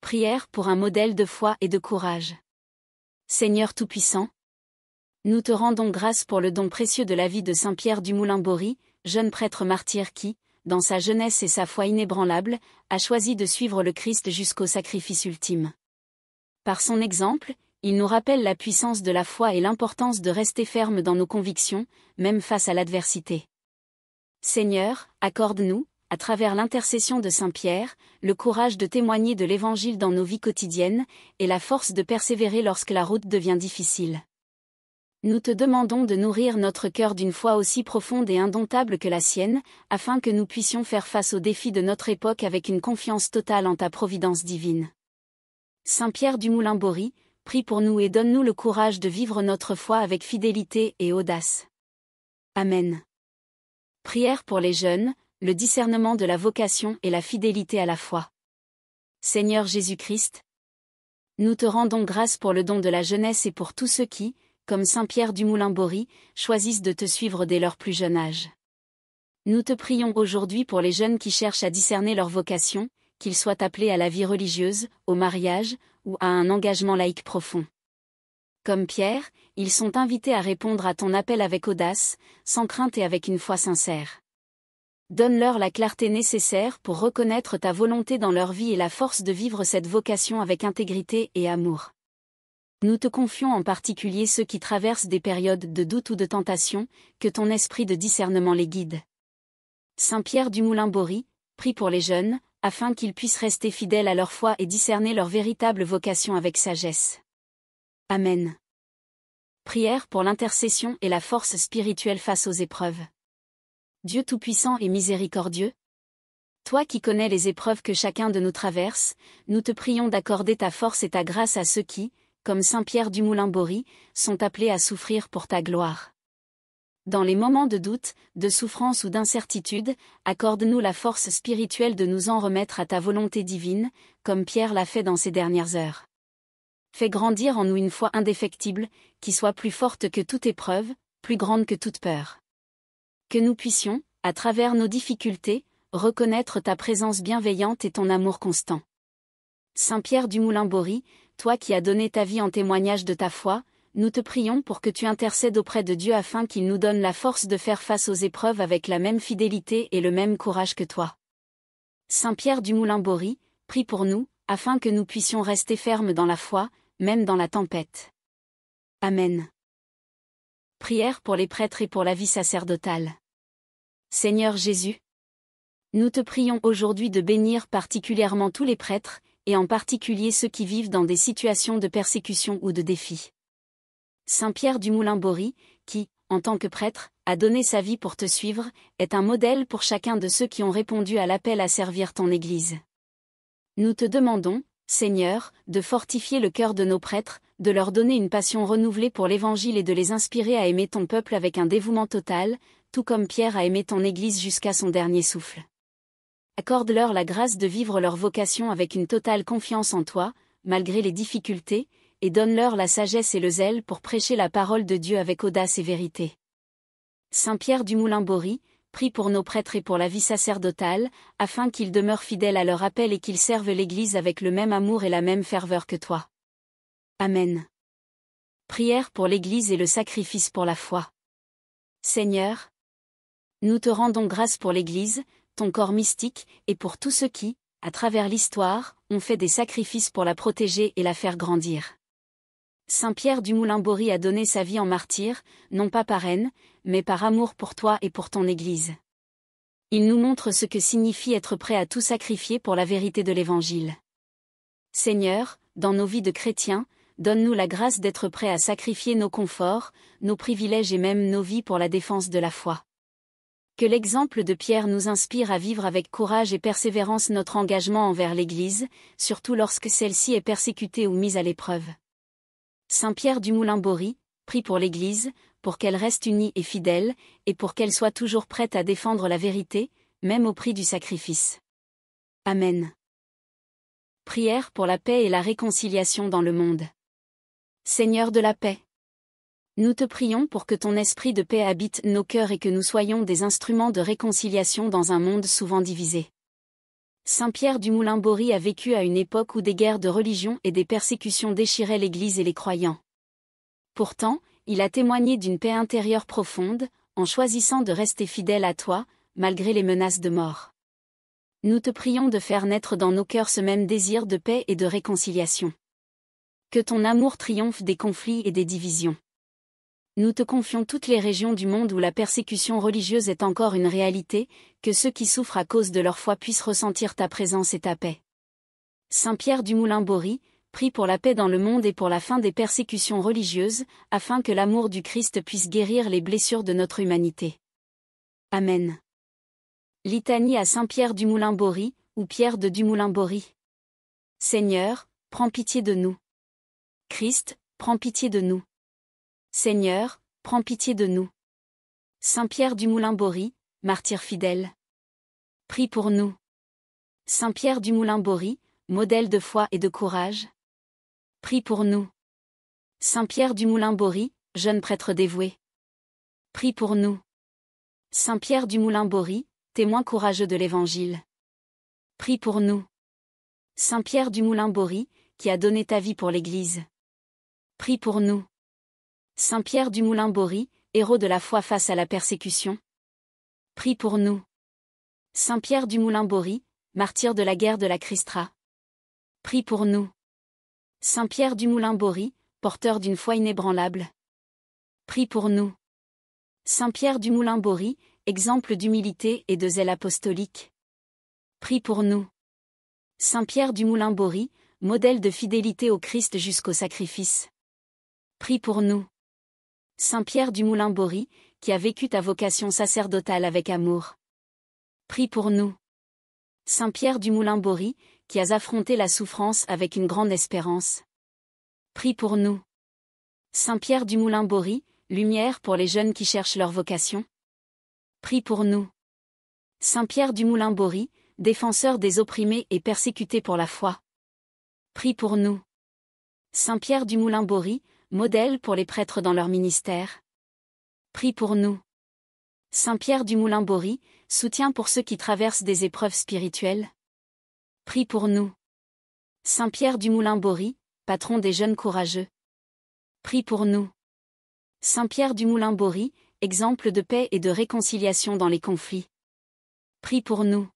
Prière pour un modèle de foi et de courage. Seigneur Tout-Puissant, nous te rendons grâce pour le don précieux de la vie de Saint Pierre du Moulin-Bory, jeune prêtre martyr qui, dans sa jeunesse et sa foi inébranlable, a choisi de suivre le Christ jusqu'au sacrifice ultime. Par son exemple, il nous rappelle la puissance de la foi et l'importance de rester ferme dans nos convictions, même face à l'adversité. Seigneur, accorde-nous, à travers l'intercession de Saint Pierre, le courage de témoigner de l'Évangile dans nos vies quotidiennes, et la force de persévérer lorsque la route devient difficile. Nous te demandons de nourrir notre cœur d'une foi aussi profonde et indomptable que la sienne, afin que nous puissions faire face aux défis de notre époque avec une confiance totale en ta providence divine. Saint Pierre du Moulin-Bory, prie pour nous et donne-nous le courage de vivre notre foi avec fidélité et audace. Amen. Prière pour les jeunes, le discernement de la vocation et la fidélité à la foi. Seigneur Jésus-Christ, nous te rendons grâce pour le don de la jeunesse et pour tous ceux qui, comme Saint Pierre du Moulin-Bory, choisissent de te suivre dès leur plus jeune âge. Nous te prions aujourd'hui pour les jeunes qui cherchent à discerner leur vocation, qu'ils soient appelés à la vie religieuse, au mariage, ou à un engagement laïque profond. Comme Pierre, ils sont invités à répondre à ton appel avec audace, sans crainte et avec une foi sincère. Donne-leur la clarté nécessaire pour reconnaître ta volonté dans leur vie et la force de vivre cette vocation avec intégrité et amour. Nous te confions en particulier ceux qui traversent des périodes de doute ou de tentation, que ton esprit de discernement les guide. Saint Pierre du Moulin-Bory, prie pour les jeunes, afin qu'ils puissent rester fidèles à leur foi et discerner leur véritable vocation avec sagesse. Amen. Prière pour l'intercession et la force spirituelle face aux épreuves. Dieu Tout-Puissant et miséricordieux, toi qui connais les épreuves que chacun de nous traverse, nous te prions d'accorder ta force et ta grâce à ceux qui, comme Saint Pierre du Moulin-Bory, sont appelés à souffrir pour ta gloire. Dans les moments de doute, de souffrance ou d'incertitude, accorde-nous la force spirituelle de nous en remettre à ta volonté divine, comme Pierre l'a fait dans ces dernières heures. Fais grandir en nous une foi indéfectible, qui soit plus forte que toute épreuve, plus grande que toute peur. Que nous puissions, à travers nos difficultés, reconnaître ta présence bienveillante et ton amour constant. Saint Pierre du Moulin-Bory, toi qui as donné ta vie en témoignage de ta foi, nous te prions pour que tu intercèdes auprès de Dieu afin qu'il nous donne la force de faire face aux épreuves avec la même fidélité et le même courage que toi. Saint Pierre du Moulin-Bory, prie pour nous, afin que nous puissions rester fermes dans la foi, même dans la tempête. Amen. Prière pour les prêtres et pour la vie sacerdotale. Seigneur Jésus, nous te prions aujourd'hui de bénir particulièrement tous les prêtres, et en particulier ceux qui vivent dans des situations de persécution ou de défi. Saint Pierre du Moulin-Bory, qui, en tant que prêtre, a donné sa vie pour te suivre, est un modèle pour chacun de ceux qui ont répondu à l'appel à servir ton Église. Nous te demandons, Seigneur, de fortifier le cœur de nos prêtres, de leur donner une passion renouvelée pour l'Évangile et de les inspirer à aimer ton peuple avec un dévouement total, tout comme Pierre a aimé ton Église jusqu'à son dernier souffle. Accorde-leur la grâce de vivre leur vocation avec une totale confiance en toi, malgré les difficultés, et donne-leur la sagesse et le zèle pour prêcher la parole de Dieu avec audace et vérité. Saint Pierre du Moulin-Bory, prie pour nos prêtres et pour la vie sacerdotale, afin qu'ils demeurent fidèles à leur appel et qu'ils servent l'Église avec le même amour et la même ferveur que toi. Amen. Prière pour l'Église et le sacrifice pour la foi. Seigneur, nous te rendons grâce pour l'Église, ton corps mystique, et pour tous ceux qui, à travers l'histoire, ont fait des sacrifices pour la protéger et la faire grandir. Saint Pierre du Moulin-Bory a donné sa vie en martyr, non pas par haine, mais par amour pour toi et pour ton Église. Il nous montre ce que signifie être prêt à tout sacrifier pour la vérité de l'Évangile. Seigneur, dans nos vies de chrétiens, donne-nous la grâce d'être prêts à sacrifier nos conforts, nos privilèges et même nos vies pour la défense de la foi. Que l'exemple de Pierre nous inspire à vivre avec courage et persévérance notre engagement envers l'Église, surtout lorsque celle-ci est persécutée ou mise à l'épreuve. Saint Pierre du Moulin-Bory, prie pour l'Église, pour qu'elle reste unie et fidèle, et pour qu'elle soit toujours prête à défendre la vérité, même au prix du sacrifice. Amen. Prière pour la paix et la réconciliation dans le monde. Seigneur de la paix, nous te prions pour que ton esprit de paix habite nos cœurs et que nous soyons des instruments de réconciliation dans un monde souvent divisé. Saint Pierre du Moulin-Bory a vécu à une époque où des guerres de religion et des persécutions déchiraient l'Église et les croyants. Pourtant, il a témoigné d'une paix intérieure profonde, en choisissant de rester fidèle à toi, malgré les menaces de mort. Nous te prions de faire naître dans nos cœurs ce même désir de paix et de réconciliation. Que ton amour triomphe des conflits et des divisions. Nous te confions toutes les régions du monde où la persécution religieuse est encore une réalité, que ceux qui souffrent à cause de leur foi puissent ressentir ta présence et ta paix. Saint Pierre du Moulin-Bory, prie pour la paix dans le monde et pour la fin des persécutions religieuses, afin que l'amour du Christ puisse guérir les blessures de notre humanité. Amen. Litanie à Saint Pierre du Moulin-Bory, ou Pierre de du Moulin-Bory. Seigneur, prends pitié de nous. Christ, prends pitié de nous. Seigneur, prends pitié de nous. Saint Pierre du Moulin-Bory, martyr fidèle. Prie pour nous. Saint Pierre du Moulin-Bory, modèle de foi et de courage. Prie pour nous. Saint Pierre du Moulin-Bory, jeune prêtre dévoué. Prie pour nous. Saint Pierre du Moulin-Bory, témoin courageux de l'Évangile. Prie pour nous. Saint Pierre du Moulin-Bory, qui a donné ta vie pour l'Église. Prie pour nous. Saint Pierre du Moulin-Bory, héros de la foi face à la persécution. Prie pour nous. Saint Pierre du Moulin-Bory, martyr de la guerre de la Cristra. Prie pour nous. Saint Pierre du Moulin-Bory, porteur d'une foi inébranlable. Prie pour nous. Saint Pierre du Moulin-Bory, exemple d'humilité et de zèle apostolique. Prie pour nous. Saint Pierre du Moulin-Bory, modèle de fidélité au Christ jusqu'au sacrifice. Prie pour nous. Saint Pierre du Moulin-Bory, qui a vécu ta vocation sacerdotale avec amour. Prie pour nous. Saint Pierre du Moulin-Bory, qui as affronté la souffrance avec une grande espérance. Prie pour nous. Saint Pierre du Moulin-Bory, lumière pour les jeunes qui cherchent leur vocation. Prie pour nous. Saint Pierre du Moulin-Bory, défenseur des opprimés et persécutés pour la foi. Prie pour nous. Saint Pierre du Moulin-Bory, modèle pour les prêtres dans leur ministère. Prie pour nous. Saint Pierre du Moulin-Bory, soutien pour ceux qui traversent des épreuves spirituelles. Prie pour nous. Saint Pierre du Moulin-Bory, patron des jeunes courageux. Prie pour nous. Saint Pierre du Moulin-Bory, exemple de paix et de réconciliation dans les conflits. Prie pour nous.